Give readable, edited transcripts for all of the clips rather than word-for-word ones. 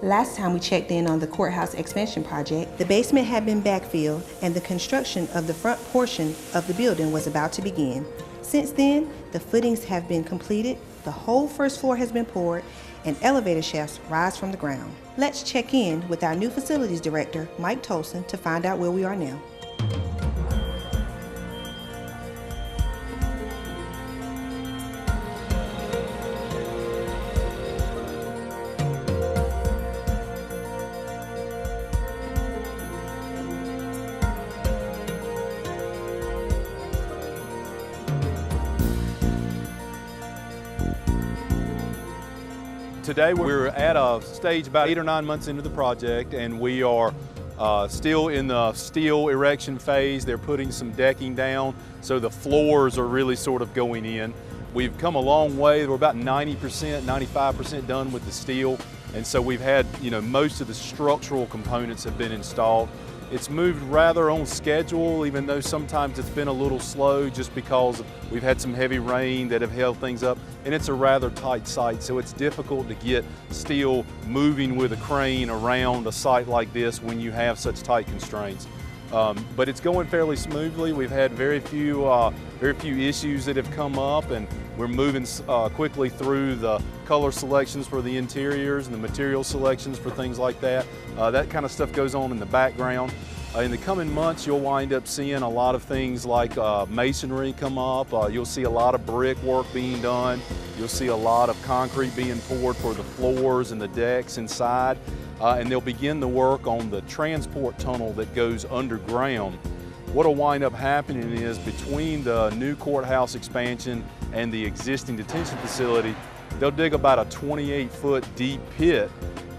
Last time we checked in on the Courthouse expansion project, the basement had been backfilled and the construction of the front portion of the building was about to begin. Since then, the footings have been completed, the whole first floor has been poured, and elevator shafts rise from the ground. Let's check in with our new facilities director, Mike Tolson, to find out where we are now. Today we're at a stage about 8 or 9 months into the project, and we are still in the steel erection phase. They're putting some decking down, so the floors are really sort of going in. We've come a long way. We're about 90%, 95% done with the steel, and so we've had, most of the structural components have been installed. It's moved rather on schedule, even though sometimes it's been a little slow just because we've had some heavy rain that have held things up, and it's a rather tight site, so it's difficult to get steel moving with a crane around a site like this when you have such tight constraints. But it's going fairly smoothly. We've had very few issues that have come up, and we're moving quickly through the color selections for the interiors and the material selections for things like that. That kind of stuff goes on in the background. In the coming months, you'll wind up seeing a lot of things like masonry come up. You'll see a lot of brick work being done. You'll see a lot of concrete being poured for the floors and the decks inside. And they'll begin the work on the transport tunnel that goes underground. What'll wind up happening is between the new courthouse expansion and the existing detention facility, they'll dig about a 28-foot deep pit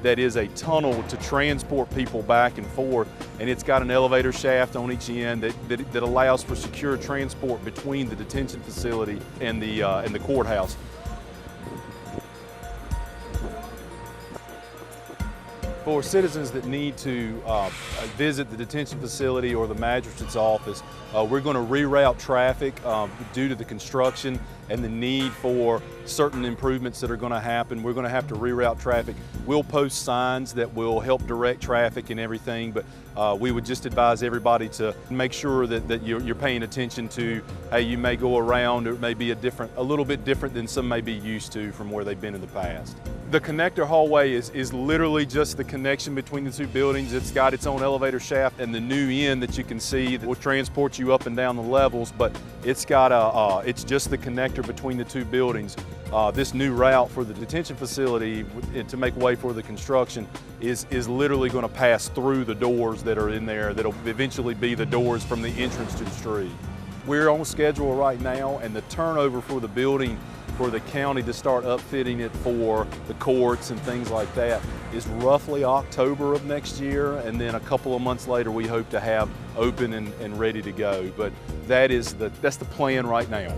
that is a tunnel to transport people back and forth, and it's got an elevator shaft on each end that allows for secure transport between the detention facility and the courthouse. For citizens that need to visit the detention facility or the magistrate's office, we're going to reroute traffic due to the construction and the need for certain improvements that are going to happen. We're going to have to reroute traffic. We'll post signs that will help direct traffic and everything, but we would just advise everybody to make sure that you're paying attention to, hey, you may go around, or it may be a little bit different than some may be used to from where they've been in the past. The connector hallway is literally just the connection between the two buildings. It's got its own elevator shaft and the new end that you can see that will transport you up and down the levels, but it's just the connector between the two buildings. This new route for the detention facility to make way for the construction is literally going to pass through the doors that are in there that'll eventually be the doors from the entrance to the street. We're on schedule right now, and the turnover for the building for the county to start upfitting it for the courts and things like that is roughly October of next year, and then a couple of months later we hope to have open and ready to go. But that's the plan right now.